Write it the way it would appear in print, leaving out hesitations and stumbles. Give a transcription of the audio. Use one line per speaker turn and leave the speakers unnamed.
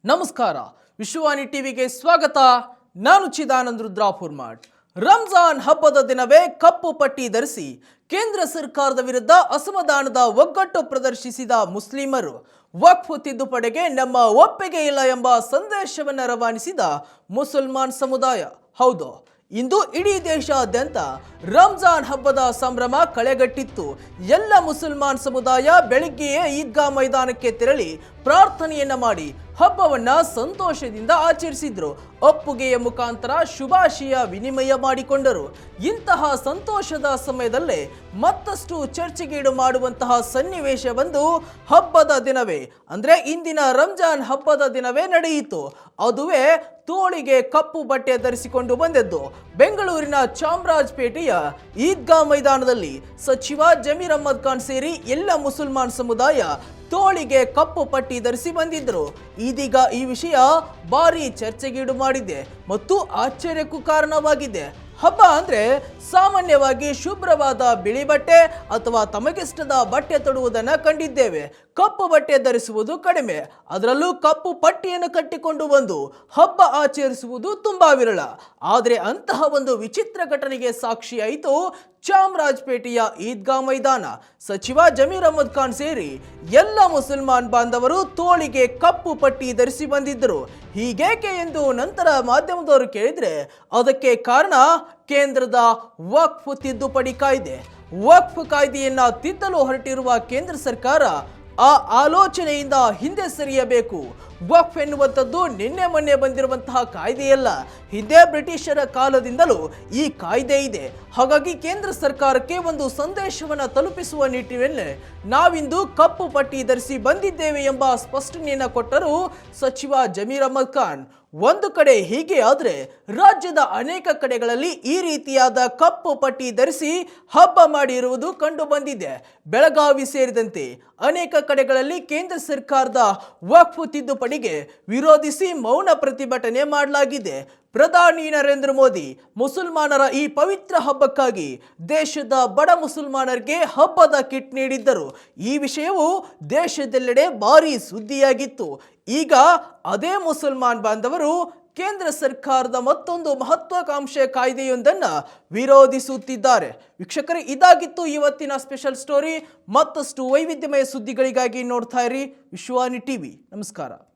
ನಮಸ್ಕಾರ. ವಿಶ್ವವಾಣಿ ಟಿವಿಗೆ ಸ್ವಾಗತ. ನಾನು ಚಿದಾನಂದ್ ರುದ್ರಾಪುರ್ಮಠ್. ರಂಜಾನ್ ಹಬ್ಬದ ದಿನವೇ ಕಪ್ಪು ಪಟ್ಟಿ ಧರಿಸಿ ಕೇಂದ್ರ ಸರ್ಕಾರದ ವಿರುದ್ಧ ಅಸಮಾಧಾನದ ಒಗ್ಗಟ್ಟು ಪ್ರದರ್ಶಿಸಿದ ಮುಸ್ಲಿಮರು ವಕ್ಫ್ ತಿದ್ದುಪಡಿಗೆ ನಮ್ಮ ಒಪ್ಪಿಗೆ ಇಲ್ಲ ಎಂಬ ಸಂದೇಶವನ್ನು ರವಾನಿಸಿದ ಮುಸಲ್ಮಾನ್ ಸಮುದಾಯ. ಹೌದು, ಇಂದು ಇಡೀ ದೇಶಾದ್ಯಂತ ರಂಜಾನ್ ಹಬ್ಬದ ಸಂಭ್ರಮ ಕಳೆಗಟ್ಟಿತ್ತು. ಎಲ್ಲ ಮುಸಲ್ಮಾನ್ ಸಮುದಾಯ ಬೆಳಿಗ್ಗೆಯೇ ಈದ್ಗಾ ಮೈದಾನಕ್ಕೆ ತೆರಳಿ ಪ್ರಾರ್ಥನೆಯನ್ನ ಮಾಡಿ ಹಬ್ಬವನ್ನ ಸಂತೋಷದಿಂದ ಆಚರಿಸಿದ್ರು. ಒಪ್ಪುಗೆಯ ಮುಖಾಂತರ ಶುಭಾಶಯ ವಿನಿಮಯ ಮಾಡಿಕೊಂಡರು. ಇಂತಹ ಸಂತೋಷದ ಸಮಯದಲ್ಲೇ ಮತ್ತಷ್ಟು ಚರ್ಚೆಗೀಡು ಮಾಡುವಂತಹ ಸನ್ನಿವೇಶ ಬಂದು ಹಬ್ಬದ ದಿನವೇ ಅಂದ್ರೆ ಇಂದಿನ ರಂಜಾನ್ ಹಬ್ಬದ ದಿನವೇ ನಡೆಯಿತು. ಅದುವೇ ತೋಳಿಗೆ ಕಪ್ಪು ಬಟ್ಟೆ ಧರಿಸಿಕೊಂಡು ಬಂದದ್ದು. ಬೆಂಗಳೂರಿನ ಚಾಮರಾಜಪೇಟೆಯ ಈದ್ಗಾ ಮೈದಾನದಲ್ಲಿ ಸಚಿವ ಜಮೀರ್ ಅಹ್ಮದ್ ಖಾನ್ ಸೇರಿ ಎಲ್ಲ ಮುಸಲ್ಮಾನ್ ಸಮುದಾಯ ತೋಳಿಗೆ ಕಪ್ಪು ಪಟ್ಟಿ ಧರಿಸಿ ಬಂದಿದ್ರು. ಇದೀಗ ಈ ವಿಷಯ ಭಾರಿ ಚರ್ಚೆಗೀಡು ಮಾಡಿದೆ ಮತ್ತು ಆಶ್ಚರ್ಯಕ್ಕೂ ಕಾರಣವಾಗಿದೆ. ಹಬ್ಬ ಅಂದ್ರೆ ಸಾಮಾನ್ಯವಾಗಿ ಶುಭ್ರವಾದ ಬಿಳಿ ಬಟ್ಟೆ ಅಥವಾ ತಮಗಿಷ್ಟದ ಬಟ್ಟೆ ತೊಡುವುದನ್ನು ಕಂಡಿದ್ದೇವೆ. ಕಪ್ಪು ಬಟ್ಟೆ ಧರಿಸುವುದು ಕಡಿಮೆ, ಅದರಲ್ಲೂ ಕಪ್ಪು ಪಟ್ಟಿಯನ್ನು ಕಟ್ಟಿಕೊಂಡು ಬಂದು ಹಬ್ಬ ಆಚರಿಸುವುದು ತುಂಬಾ ವಿರಳ. ಆದರೆ ಅಂತಹ ಒಂದು ವಿಚಿತ್ರ ಘಟನೆಗೆ ಸಾಕ್ಷಿಯಾಯಿತು ಚಾಮರಾಜಪೇಟೆಯ ಈದ್ಗಾ ಮೈದಾನ. ಸಚಿವ ಜಮೀರ್ ಅಹ್ಮದ್ ಖಾನ್ ಸೇರಿ ಎಲ್ಲ ಮುಸಲ್ಮಾನ್ ಬಾಂಧವರು ತೋಳಿಗೆ ಕಪ್ಪು ಪಟ್ಟಿ ಧರಿಸಿ ಬಂದಿದ್ದರು. ಹೀಗೇಕೆ ಎಂದು ನಂತರ ಮಾಧ್ಯಮದವರು ಕೇಳಿದ್ರೆ ಅದಕ್ಕೆ ಕಾರಣ ಕೇಂದ್ರದ ವಕ್ಫ್ ತಿದ್ದುಪಡಿ ಕಾಯ್ದೆ. ವಕ್ಫ್ ಕಾಯ್ದೆಯನ್ನ ತಿದ್ದಲು ಹೊರಟಿರುವ ಕೇಂದ್ರ ಸರ್ಕಾರ ಆ ಆಲೋಚನೆಯಿಂದ ಹಿಂದೆ ಸರಿಯಬೇಕು. ವಕ್ಫ್ ಎನ್ನುವಂಥದ್ದು ನಿನ್ನೆ ಮೊನ್ನೆ ಬಂದಿರುವಂತಹ ಕಾಯ್ದೆಯಲ್ಲ, ಹಿಂದೆ ಬ್ರಿಟಿಷರ ಕಾಲದಿಂದಲೂ ಈ ಕಾಯ್ದೆ ಇದೆ. ಹಾಗಾಗಿ ಕೇಂದ್ರ ಸರ್ಕಾರಕ್ಕೆ ಒಂದು ಸಂದೇಶವನ್ನು ತಲುಪಿಸುವ ನಿಟ್ಟಿನಲ್ಲಿ ನಾವಿಂದು ಕಪ್ಪು ಪಟ್ಟಿ ಧರಿಸಿ ಬಂದಿದ್ದೇವೆ ಎಂಬ ಸ್ಪಷ್ಟನೆಯನ್ನು ಕೊಟ್ಟರು ಸಚಿವ ಜಮೀರ್ ಅಹ್ಮದ್ ಖಾನ್. ಒಂದು ಕಡೆ ಹೀಗೆ ಆದರೆ ರಾಜ್ಯದ ಅನೇಕ ಕಡೆಗಳಲ್ಲಿ ಈ ರೀತಿಯಾದ ಕಪ್ಪು ಪಟ್ಟಿ ಧರಿಸಿ ಹಬ್ಬ ಮಾಡಿರುವುದು ಕಂಡು ಬಂದಿದೆ. ಬೆಳಗಾವಿ ಸೇರಿದಂತೆ ಅನೇಕ ಕಡೆಗಳಲ್ಲಿ ಕೇಂದ್ರ ಸರ್ಕಾರದ ವಕ್ಫ್ ತಿದ್ದುಪಡಿಗೆ ವಿರೋಧಿಸಿ ಮೌನ ಪ್ರತಿಭಟನೆ ಮಾಡಲಾಗಿದೆ. ಪ್ರಧಾನಿ ನರೇಂದ್ರ ಮೋದಿ ಮುಸಲ್ಮಾನರ ಈ ಪವಿತ್ರ ಹಬ್ಬಕ್ಕಾಗಿ ದೇಶದ ಬಡ ಮುಸಲ್ಮಾನರಿಗೆ ಹಬ್ಬದ ಕಿಟ್ ನೀಡಿದ್ದರು. ಈ ವಿಷಯವು ದೇಶದೆಲ್ಲೆಡೆ ಭಾರಿ ಸುದ್ದಿಯಾಗಿತ್ತು. ಈಗ ಅದೇ ಮುಸಲ್ಮಾನ್ ಬಾಂಧವರು ಕೇಂದ್ರ ಸರ್ಕಾರದ ಮತ್ತೊಂದು ಮಹತ್ವಾಕಾಂಕ್ಷೆ ಕಾಯ್ದೆಯೊಂದನ್ನು ವಿರೋಧಿಸುತ್ತಿದ್ದಾರೆ. ವೀಕ್ಷಕರೇ, ಇದಾಗಿತ್ತು ಇವತ್ತಿನ ಸ್ಪೆಷಲ್ ಸ್ಟೋರಿ. ಮತ್ತಷ್ಟು ವೈವಿಧ್ಯಮಯ ಸುದ್ದಿಗಳಿಗಾಗಿ ನೋಡ್ತಾ ಇರಿ ವಿಶ್ವವಾಣಿ ಟಿವಿ. ನಮಸ್ಕಾರ.